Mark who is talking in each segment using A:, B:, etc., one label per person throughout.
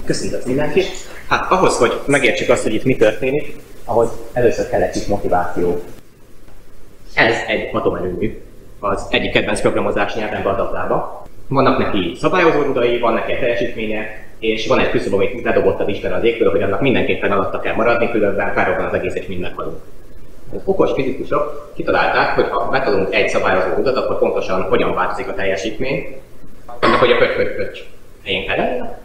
A: Köszönjük mindenkit! Hát ahhoz, hogy megértsük azt, hogy itt mi történik, ahhoz először kell egy kis motiváció. Ez egy atomerőmű, az egyik kedvenc programozási nyelvemben a táblában. Vannak neki szabályozódai, van neki egy teljesítménye, és van egy küszöb, amit ledobott az Isten az égből, hogy annak mindenképpen alatta kell maradni, különben felrobban az egész és mind meghalunk. Az okos fizikusok kitalálták, hogy ha betolunk egy szabályozódat, akkor pontosan hogyan változik a teljesítmény, annak, hogy a pöcs helyén kell,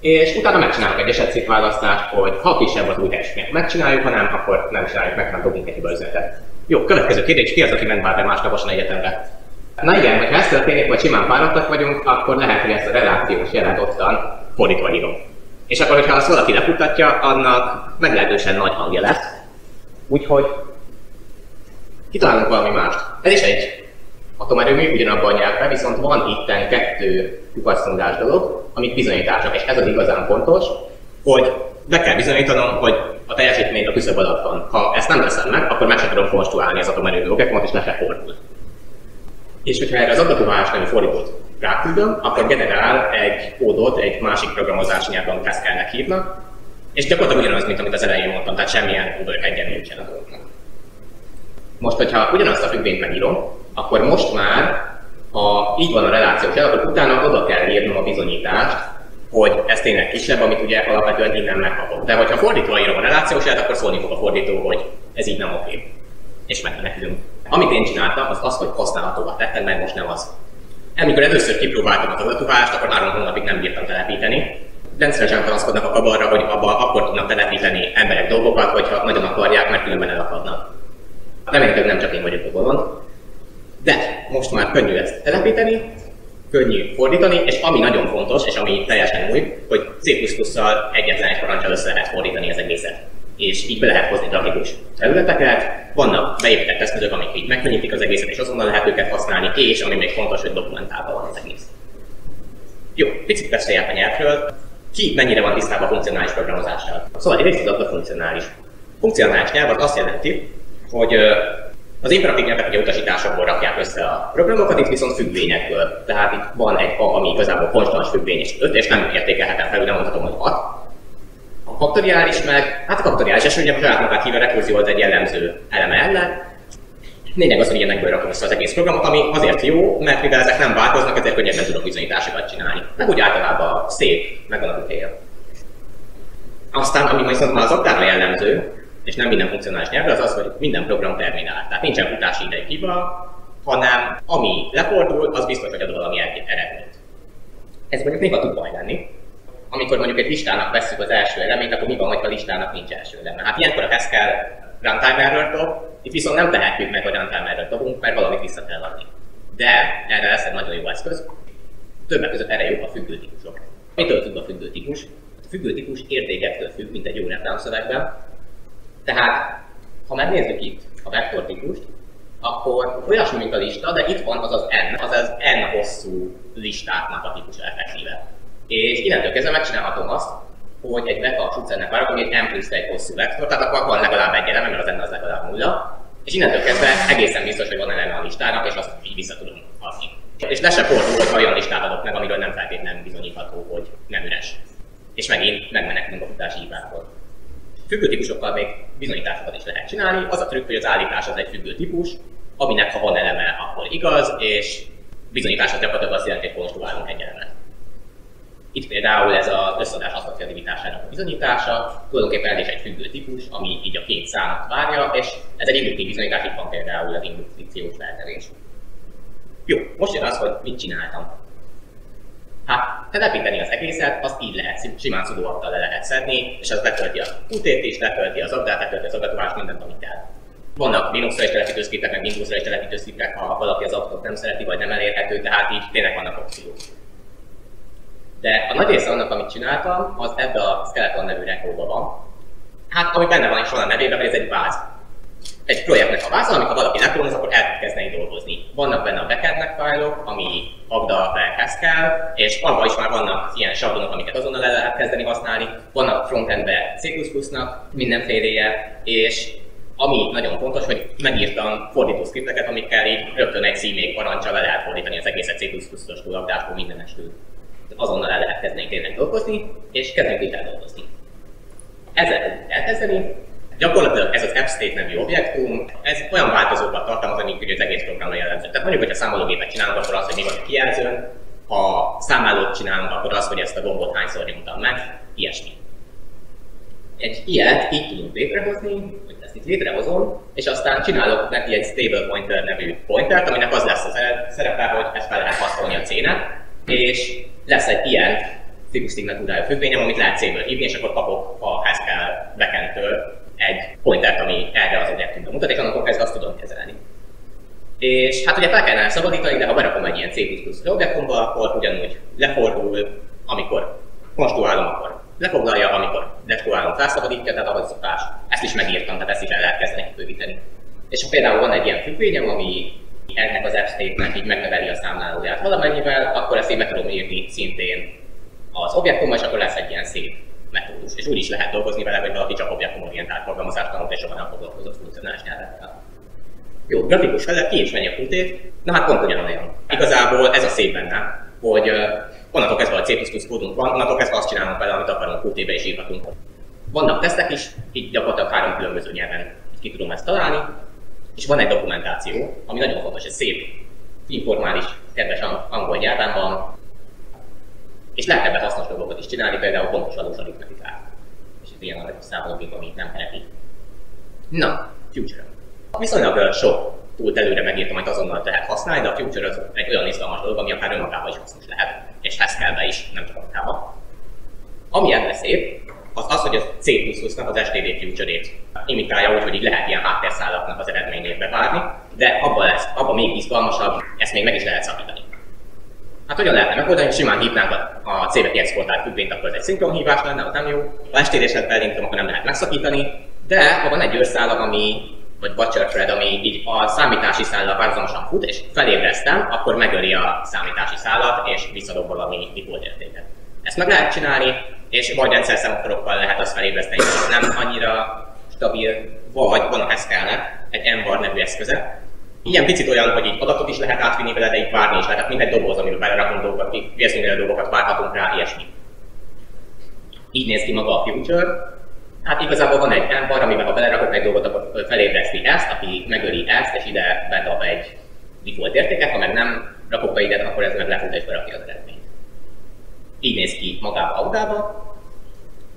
A: és utána megcsinálunk egy esetszékválasztást, hogy ha kisebb az új teljesítményt megcsináljuk, ha nem, akkor nem csináljuk meg, hanem dobunk egy hibaüzenetet. Jó, következő kérdés, ki az, aki ment már be másnaposan egyetemre? Na igen, hogyha ez történik, vagy simán fáradtak vagyunk, akkor lehet, hogy ezt a relációs jelet ottan fordítva írom. És akkor, hogyha azt valaki lefutatja, annak meglehetősen nagy hangja lesz. Úgyhogy kitalálunk valami mást. Ez is egy atomerőmű, ugyanabban a nyelvben, viszont van itten kettő lyukasztondás dolog, amik bizonyítások, és ez az igazán fontos, hogy be kell bizonyítanom, hogy a teljesítmény a küszöb alatt van. Ha ezt nem teszem meg, akkor meg sem tudom konstruálni az atomerőmű objektumot, és le se fordul. És hogyha erre az adatovás nevű fordítót ráküldöm, akkor generál egy kódot egy másik programozási nyelven, amit Haskellnek hívnak, és gyakorlatilag ugyanaz, mint amit az elején mondtam, tehát semmilyen kódoljuk egyen nincsen a dolognak. Most, hogyha ugyanazt a függvényt megírom, akkor most már, ha így van a relációs jel, akkor utána oda kell írnom a bizonyítást, hogy ez tényleg kisebb, amit ugye alapvetően innen megkapok. De hogyha fordítva írom a relációs jelet, akkor szólni fog a fordító, hogy ez így nem oké. És megmenekülünk. Amit én csináltam, az az, hogy használhatóvá tettem, mert most nem az. Amikor először kipróbáltam az adatovást, akkor 3 hónapig nem bírtam telepíteni. Rendszeresen panaszkodnak a kabarra, hogy abban akkor tudnak telepíteni emberek dolgokat, hogyha nagyon akarják, mert különben elakadnak. Remélhetőleg nem csak én vagyok a bolond. De most már könnyű ezt telepíteni, könnyű fordítani, és ami nagyon fontos, és ami teljesen új, hogy C++-szal egyetlen egy parancsal össze lehet fordítani az egészet. És így be lehet hozni grafikus területeket, vannak beépített eszközök, amik így megkönnyítik az egészet, és azonnal lehet őket használni, és ami még fontos, hogy dokumentálva van az egész. Jó, picit beszéljek a nyelvről. Ki mennyire van tisztában a funkcionális programozással? Szóval egyrészt az a funkcionális. Funkcionális nyelv az azt jelenti, hogy az imperatív nyelvek ugye utasításokból rakják össze a programokat, itt viszont függvényekből. Tehát itt van egy fa, ami igazából konstans függvény és 5, és nem értékelhetem felül, nem mondhatom, hogy 6. A faktoriális meg, hát a faktoriális eset, ugye a saját magát hívja, a rekurzió az egy jellemző eleme ellen. Lényeg az, hogy ilyenekből rakom össze az egész programot, ami azért jó, mert mivel ezek nem változnak, ezért könnyebben tudok bizonyításokat csinálni. Meg úgy általában szép, megvan a célja. Aztán, ami viszont már az oktára jellemző, és nem minden funkcionális nyelvre, az az, hogy minden program terminál. Tehát nincsen futási idejű hiba, hanem ami lefordul, az biztos, hogy ad valami eredményt. Ez mondjuk még tud baj lenni. Amikor mondjuk egy listának vesszük az első eleményt, akkor mi van, hogyha a listának nincs első eleme? Hát ilyenkor a Haskell runtime error dob, itt viszont nem tehetjük meg, hogy runtime error dobunk, mert valamit vissza kell adni. De erre lesz egy nagyon jó eszköz. Többek között erre jók a függőtípusok. Mitől függ a függőtípus? A függőtípus értékektől függ, mint egy jó reklámszövegben. Tehát, ha megnézzük itt a vektortípust, akkor olyasmi, mint a lista, de itt van az n, azaz n hosszú listáknak a típus effektíve. És innentől kezdve megcsinálhatom azt, hogy egy backup utcának várok, ami egy n plusz egy hosszú vektor, tehát akkor van legalább egy eleme, mert az n az legalább 0. És innentől kezdve egészen biztos, hogy van eleme a listának, és azt így vissza tudom adni. És le se fordul, hogy olyan listát adok meg, amiről nem feltétlenül bizonyítható, hogy nem üres. És megint megmenekülünk a futási hibákból. Függőtípusokkal még bizonyításokat is lehet csinálni. Az a trükk, hogy az állítás az egy függőtípus, aminek ha van eleme, akkor igaz, és bizonyításhoz gyakorlatilag azt jelenti, hogy konstruálunk egy elemet. Itt például ez az összeadás asszociativitásának a bizonyítása, tulajdonképpen ez is egy függőtípus, ami így a két számot várja, és ez egy induktív bizonyítás, itt van például az indukciós feltevés. Jó, most jön az, hogy mit csináltam. Hát, telepíteni az egészet, azt így lehet, simán sudo-aktal le lehet szedni, és az letölti a QT-t is, letölti az adatát, letölti az adatovást, mindent, amit kell. Vannak Linux-ra is telepítő szkriptek, meg Windows-ra is telepítő szkriptek, ha valaki az adatot nem szereti, vagy nem elérhető, tehát így tényleg vannak opciók. De a nagy része annak, amit csináltam, az ebbe a Skeleton nevű rekóba van. Hát, ami benne van is van a nevében, hogy ez egy váz. Egy projektnek a váza, amikor valaki lekolonoz, akkor el tud kezdeni dolgozni. Vannak benne a backendnek fájlok, ami Agda per Haskell, és abban is már vannak ilyen sablonok, amiket azonnal el lehet kezdeni használni. Vannak frontendben C++-nak mindenféléje, és ami nagyon fontos, hogy megírtam fordító szkripteket, amikkel így rögtön egy címék parancsal le lehet fordítani az egészet C++-os túlagdásból mindenestől. Azonnal el lehet kezdeni tényleg dolgozni, és kezdünk is eldolgozni. Ezzel tudjuk elkezdeni. Gyakorlatilag ez az AppState nevű objektum, ez olyan változókat tartalmaz, amik az egész programra jellemző. Tehát mondjuk, hogy a számológépet csinálunk, akkor az, hogy mi van a kijelzőn, ha számlálót csinálunk, akkor az, hogy ezt a gombot hányszor nyomtam meg, ilyesmi. Egy ilyet így tudunk létrehozni, hogy ezt itt létrehozom, és aztán csinálok neki egy stable pointer nevű pointert, aminek az lesz a szerepe, hogy ezt fel lehet használni a C-nek, és lesz egy ilyen típus szignatúrájú függvényem, amit lehet C-ből hívni, és akkor kapok a Haskell backendtől egy pointert, ami erre az objektumra mutat, és annak kezdve azt tudom kezelni. És hát ugye fel kellene szabadítani, de ha berakom egy ilyen C++ objektumba, akkor ugyanúgy lefordul, amikor konstruálom, akkor lefoglalja, amikor destruálom, felszabadítja, tehát ahogy szokás. Ezt is megírtam, tehát ezt is el lehet kezdeni kibővíteni. És ha például van egy ilyen függvényem, ami ennek az AppState-nek így megnöveli a számlálóját valamennyivel, akkor ezt én be tudom írni szintén az objektummal, és akkor lesz egy ilyen szép metódus. És úgy is lehet dolgozni vele, hogy valaki csak objektumorientált programozást tanult, és soha nem foglalkozott funkcionális nyelvekkel. Jó, grafikus felett ki is mennyi a futék? Na hát pont ugyanolyan. Igazából ez a szép benne, hogy onnantól kezdve a C++ kódunk van, onnantól kezdve azt csinálunk vele, amit akarunk, Qt-be is írhatunk. Vannak tesztek is, így gyakorlatilag 3 különböző nyelven ki tudom ezt találni, és van egy dokumentáció, ami nagyon fontos, egy szép, informális, kedves angol nyelven van, és lehet ebben hasznos dolgokat is csinálni, például pontos valós aritmetikát. És ez ilyen nagy számológép, ami nem kereti. Na, Future. Viszonylag sok túlt előre megírtam, amit azonnal lehet használni, de a Future az egy olyan izgalmas dolog, ami akár önmagában is hasznos lehet, és Haskellbe is, nem csak magában. Ami ebben szép, az az, hogy a C++-nak az std Future-ét imitálja úgy, hogy így lehet ilyen háttérszálaknak az eredményét bevárni, de abban még izgalmasabb, ezt még meg is lehet szakítani. Hát hogyan lehetne megoldani, hogy simán hívnánk a C-be exportált függvényt, akkor ez egy szinkron hívás lenne, az nem jó. Ha std-set belinkom, akkor nem lehet megszakítani, de ha van egy őrszálam, vagy butcher thread, ami így a számítási szállal párhuzamosan fut, és felébresztem, akkor megöli a számítási szállat, és visszadob valami default értéket. Ezt meg lehet csinálni, és vagy rendszerszámokorokkal lehet azt felébreszteni, hogy nem annyira stabil, vagy van a Haskellnek egy mvar nevű eszköze. Ilyen picit olyan, hogy így adatot is lehet átvinni vele, de így várni is lehet, mint egy doboz, amiben belerakunk dolgokat, VS dolgokat várhatunk rá, ilyesmi. Így néz ki maga a Future. Hát igazából van egy mvar, amiben ha belerakok egy dolgot, akkor felébreszti ezt, aki megöli ezt, és ide bedob egy default értéket, ha meg nem rakok be ide, akkor ez meg lefut és berakja az eredményt. Így néz ki magába audába.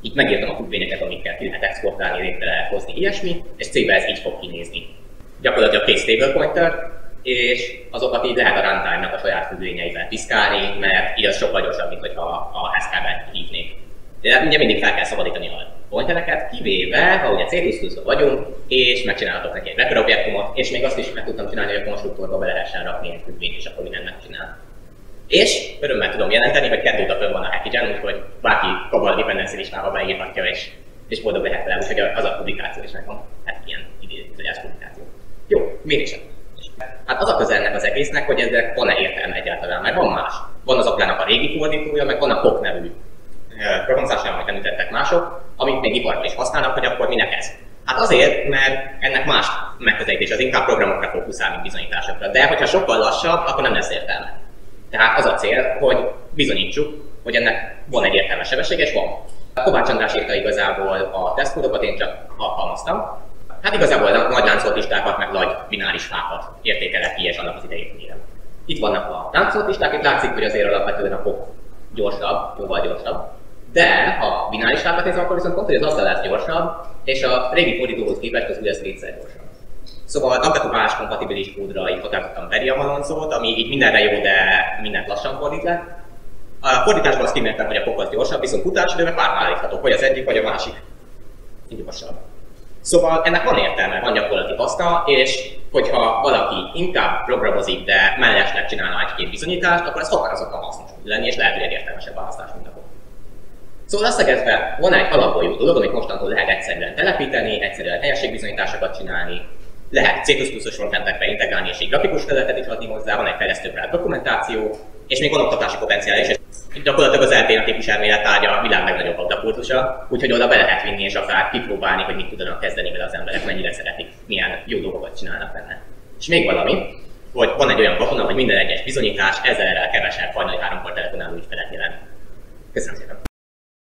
A: Itt megírtam a függvényeket, amikkel ki lehet exportálni, létre lehet hozni ilyesmi, és C-be ez így fog kinézni. Gyakorlatilag két stable pointer, és azokat így lehet a runtime-nak a saját függvényeivel piszkálni, mert így az sokkal gyorsabb, mint hogyha a Haskell-ben hívnék. De ugye mindig fel kell szabadítani a pointereket, kivéve, ha ugye C++-ban vagyunk, és megcsinálhatok neki egy wrapper objektumot, és még azt is meg tudtam csinálni, hogy a konstruktorba be lehessen rakni egy függvényt, és akkor mindent megcsinál. És örömmel tudom jelenteni, hogy 2 óta fönn van a Hackidgen, úgyhogy bárki Cabal dependency listába beírhatja, és boldog lehet vele, úgyhogy az a publikáció is megvan. Hát ilyen idézőjeles publikáció. Jó, mérések. Hát az a köze ennek az egésznek, hogy ezek van-e értelme egyáltalán, mert van más. Van az Applának a régi fordítója, meg van a POC nevű programozásnál, amit említettek mások, amit még iparban is használnak, hogy akkor minek ez. Hát azért, mert ennek más megközelítés, az inkább programokra fókuszál, mint bizonyításokra. De hogyha sokkal lassabb, akkor nem lesz értelme. Tehát az a cél, hogy bizonyítsuk, hogy ennek van egy értelmes sebessége, és van. Kovács András írta igazából a tesztkódokat, én csak alkalmaztam. Hát igazából nagy láncolt listákat, meg nagy bináris fákat értékelek ki, és annak az idejét mérem. Itt vannak a láncolt listák, itt látszik, hogy azért alapvetően a POC gyorsabb, jóval gyorsabb. De ha bináris fákat nézem, akkor viszont pont, hogy az azzal lesz gyorsabb, és a régi fordítóhoz képest az ugye ez 2-szer gyorsabb. Szóval adaptívás kompatibilis kódra így határozottam Beria Malonzót, ami így mindenre jó, de mindent lassan fordít le. A fordításban azt kimértem, hogy a POC az gyorsabb, viszont futásidőben párnál állíthatók, vagy az egyik, vagy a másik. Így gyorsabb. Szóval ennek van értelme, van gyakorlati haszna, és hogyha valaki inkább programozik, de mellesleg csinálna egy-két bizonyítást, akkor ez határozottan hasznos tud lenni, és lehet, hogy egy értelmesebb választás, mint a POC. Szóval összegezve van egy alapból jó dolog, amit mostantól lehet egyszerűen telepíteni, egyszerűen helyességbizonyításokat csinálni, lehet C++-os frontendekbe integrálni, és egy grafikus felületet is adni hozzá, van egy fejlesztőbarát dokumentáció, és még van oktatási potenciál is. Gyakorlatilag az alternatív elmélet tárgya a világ legnagyobb adatapurtusa, úgyhogy oda be lehet vinni és akár kipróbálni, hogy mit tudnak kezdeni vele az emberek, mennyire szeretik, milyen jó dolgokat csinálnak benne. És még valami, hogy van egy olyan katona, hogy minden egyes bizonyítás 1000-rel kevesebb hajnali 3-kor telefonáló ügyfelet jelent. Köszönöm szépen.